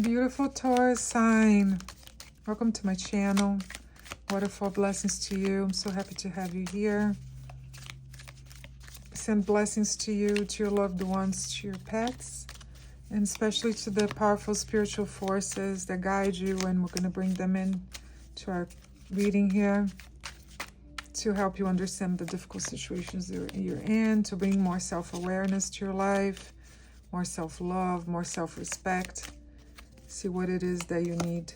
Beautiful Taurus sign. Welcome to my channel. Waterfall, blessings to you. I'm so happy to have you here. Send blessings to you, to your loved ones, to your pets, and especially to the powerful spiritual forces that guide you. And we're going to bring them in to our reading here to help you understand the difficult situations you're in, to bring more self-awareness to your life, more self-love, more self-respect. See what it is that you need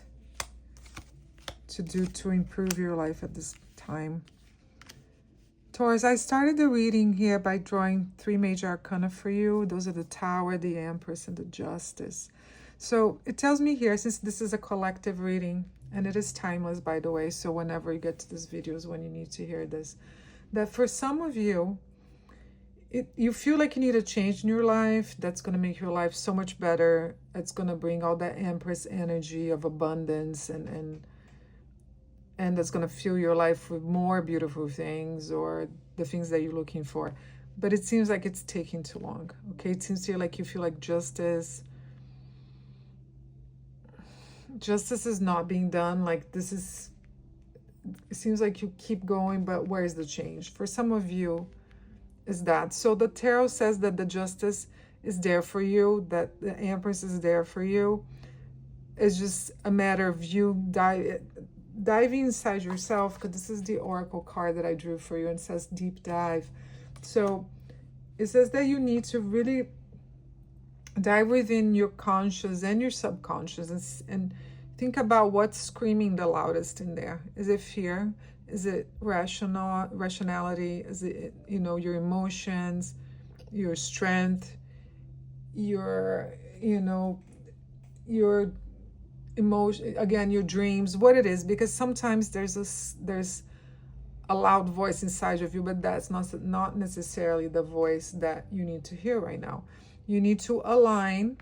to do to improve your life at this time. Taurus, I started the reading here by drawing 3 major arcana for you. Those are the Tower, the Empress, and the Justice. So it tells me here, since this is a collective reading, and it is timeless, by the way, so whenever you get to this video is when you need to hear this, that for some of you, you feel like you need a change in your life that's going to make your life so much better. It's going to bring all that Empress energy of abundance and that's going to fill your life with more beautiful things or the things that you're looking for. But it seems like it's taking too long, okay? It seems to you like you feel like justice is not being done. Like it seems like you keep going, but where's the change? For some of you, is that. So the tarot says that the justice is there for you, that the Empress is there for you. It's just a matter of you diving inside yourself, because this is the oracle card that I drew for you and it says deep dive. So it says that you need to really dive within your conscious and your subconscious and think about what's screaming the loudest in there. Is it fear? Is it rationality? Is it, your emotions, your strength, your emotion, again, your dreams, what it is? Because sometimes there's a loud voice inside of you, but that's not necessarily the voice that you need to hear right now. You need to align,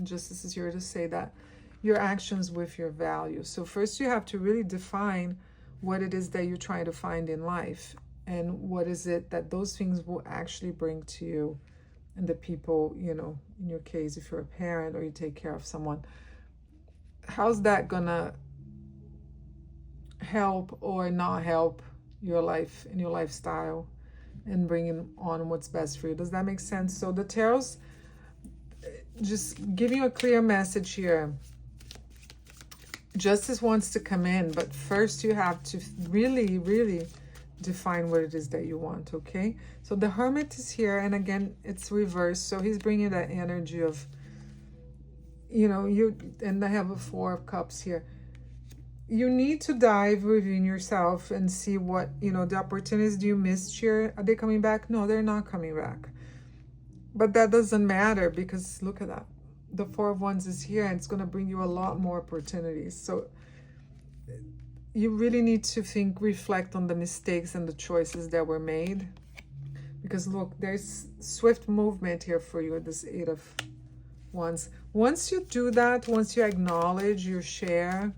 Justice is here to say that, your actions with your values. So first you have to really define what it is that you're trying to find in life, and what is it that those things will actually bring to you and the people, in your case, if you're a parent or you take care of someone. How's that gonna help or not help your life and your lifestyle and bringing on what's best for you? Does that make sense? So the tarot's just giving you a clear message here. Justice wants to come in, but first you have to really, really define what it is that you want, okay? So the Hermit is here, and again, it's reversed. So he's bringing that energy of, and I have a 4 of Cups here. You need to dive within yourself and see what, the opportunities you missed here. Are they coming back? No, they're not coming back. But that doesn't matter, because look at that. The 4 of Wands is here, and it's going to bring you a lot more opportunities. So you really need to reflect on the mistakes and the choices that were made. Because look, there's swift movement here for you with this 8 of Wands. Once you do that, once you acknowledge your share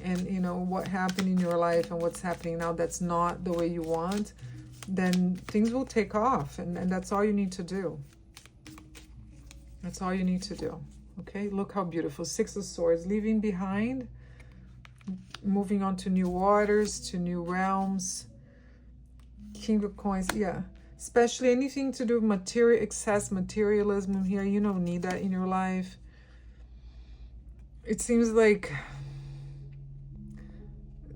and what happened in your life and what's happening now that's not the way you want, then things will take off, and that's all you need to do. That's all you need to do. Okay, look how beautiful. 6 of Swords, leaving behind, moving on to new waters, to new realms. King of Coins, yeah. Especially anything to do with materialism here. You don't need that in your life. It seems like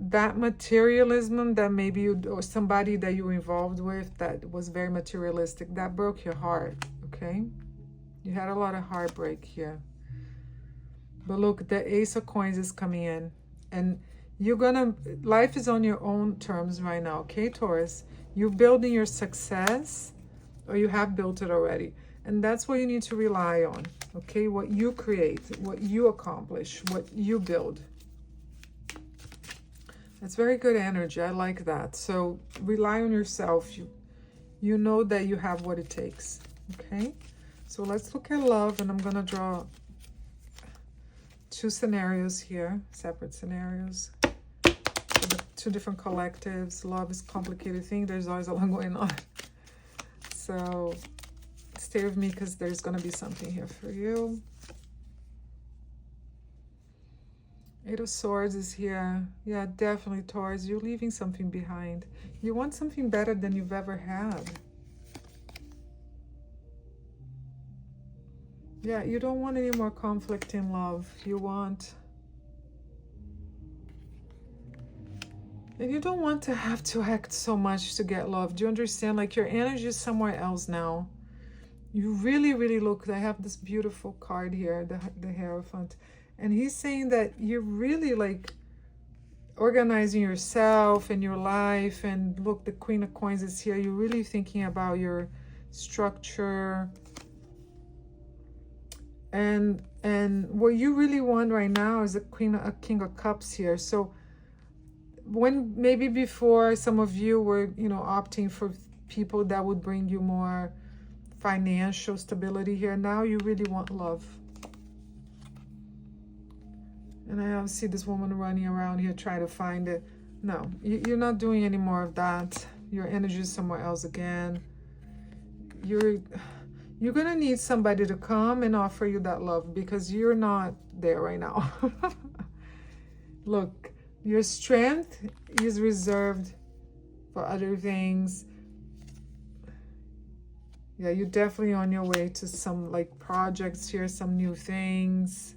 that materialism that maybe you or somebody that you were involved with that was very materialistic, that broke your heart, okay? You had a lot of heartbreak here. But look, the Ace of Coins is coming in. And life is on your own terms right now, okay, Taurus? You're building your success, or you have built it already. And that's what you need to rely on, okay? What you create, what you accomplish, what you build. That's very good energy. I like that. So rely on yourself. You know that you have what it takes, okay? So let's look at love, and I'm going to draw 2 scenarios here, separate scenarios. 2 different collectives. Love is a complicated thing. There's always a lot going on. So stay with me, because there's going to be something here for you. Eight of Swords is here. Yeah, definitely, Taurus. You're leaving something behind. You want something better than you've ever had. Yeah, you don't want any more conflict in love. You want... And you don't want to have to act so much to get love. Do you understand? Like, your energy is somewhere else now. You really, really look... I have this beautiful card here, the Hierophant. And he's saying that you're really, like, organizing yourself and your life. And look, the Queen of Coins is here. You're really thinking about your structure. And what you really want right now is a King of Cups here. So when maybe before some of you were, you know, opting for people that would bring you more financial stability here, now you really want love. And I see this woman running around here trying to find it. No, you're not doing any more of that. Your energy is somewhere else again. You're gonna need somebody to come and offer you that love, because you're not there right now. Look, your strength is reserved for other things. Yeah, you're definitely on your way to some, like, projects here, some new things.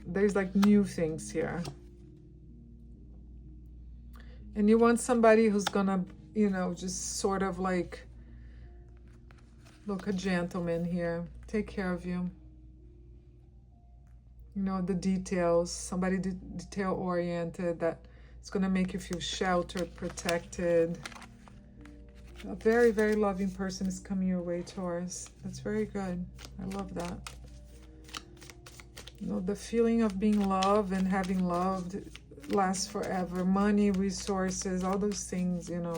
There's, like, new things here. And you want somebody who's gonna, you know, just sort of like... Look, a gentleman here. Take care of you. You know, the details. Somebody detail-oriented that is going to make you feel sheltered, protected. A very, very loving person is coming your way, Taurus. That's very good. I love that. You know, the feeling of being loved and having loved lasts forever. Money, resources, all those things, you know,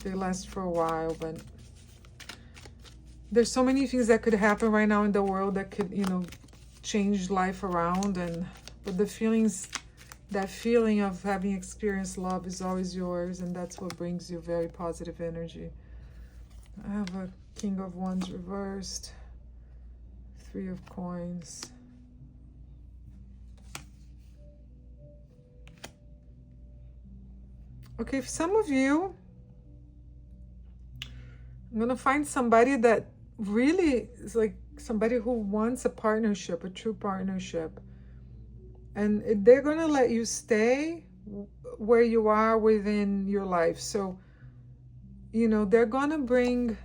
they last for a while, but there's so many things that could happen right now in the world that could, you know, change life around. But the feelings, that feeling of having experienced love is always yours, and that's what brings you very positive energy. I have a King of Wands reversed, Three of Coins. Okay, for some of you, I'm going to find somebody that really is like somebody who wants a partnership, a true partnership. And they're going to let you stay where you are within your life. So, you know, they're going to bring...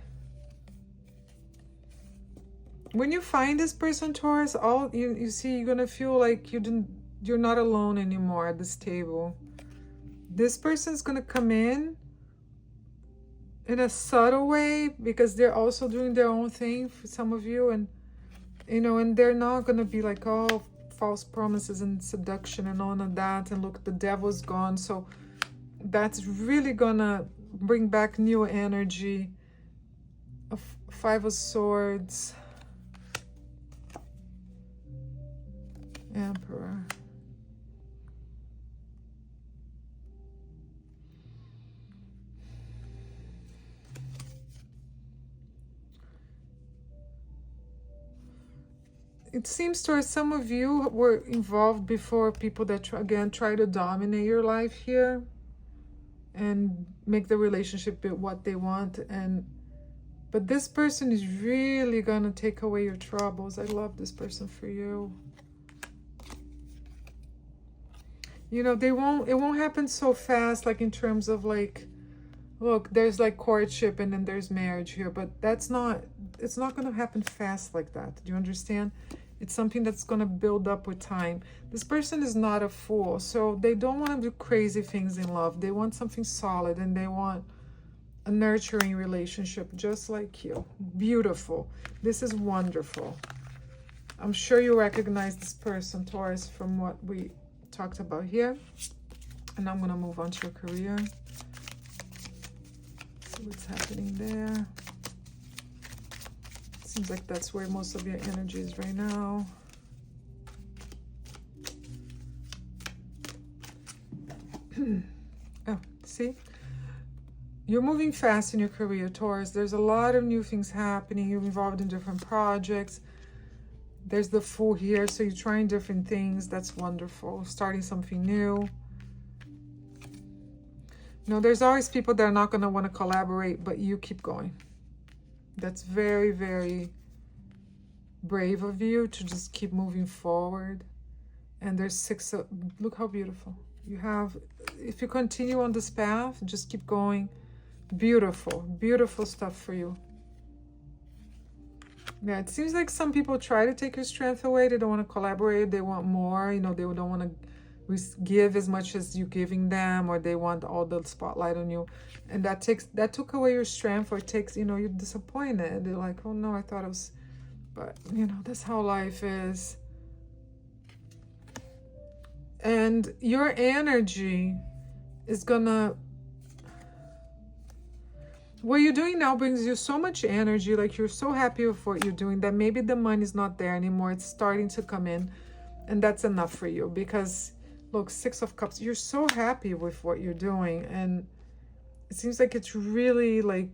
When you find this person, Taurus, all you see, you're going to feel like you're not alone anymore at this table. This person's going to come in a subtle way, because they're also doing their own thing for some of you, and you know, and they're not gonna be like, oh, false promises and seduction and all of that, and look, the devil's gone. So that's really gonna bring back new energy. Of Five of Swords, Emperor. It seems to some of you were involved before, people that try to dominate your life here and make the relationship be what they want. But this person is really gonna take away your troubles. I love this person for you. You know, it won't happen so fast, like in terms of like, look, there's like courtship and then there's marriage here, but it's not going to happen fast like that. Do you understand? It's something that's going to build up with time. This person is not a fool, so they don't want to do crazy things in love. They want something solid, and they want a nurturing relationship just like you. Beautiful. This is wonderful. I'm sure you recognize this person, Taurus, from what we talked about here. And I'm going to move on to your career. See what's happening there. Seems like that's where most of your energy is right now. Oh, see? You're moving fast in your career, Taurus. There's a lot of new things happening. You're involved in different projects. There's the Fool here. So you're trying different things. That's wonderful. Starting something new. No, there's always people that are not going to want to collaborate, but you keep going. That's very, very brave of you to just keep moving forward. And there's 6 of, look how beautiful. You have, if you continue on this path, just keep going. Beautiful, beautiful stuff for you. Yeah, it seems like some people try to take your strength away. They don't want to collaborate. They want more. You know, they don't want to give as much as you're giving them, or they want all the spotlight on you. And that took away your strength, or it takes, you know, you're disappointed. They're like, oh no, I thought it was, but you know, that's how life is. And your energy is gonna, what you're doing now brings you so much energy, like you're so happy with what you're doing that maybe the money's not there anymore. It's starting to come in, and that's enough for you, because look, 6 of Cups, you're so happy with what you're doing, and it seems like it's really like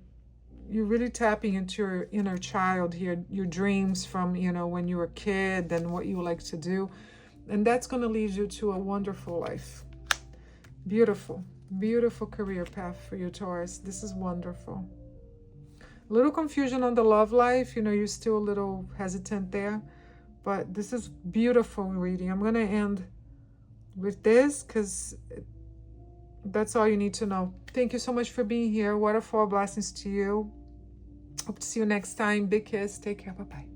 you're really tapping into your inner child here, your dreams from, you know, when you were a kid and what you like to do, and that's going to lead you to a wonderful life. Beautiful, beautiful career path for you, Taurus. This is wonderful. A little confusion on the love life, you know, you're still a little hesitant there, but this is beautiful reading. I'm going to end with this because that's all you need to know. Thank you so much for being here. Waterfall, blessings to you. Hope to see you next time. Big kiss. Take care. Bye-bye.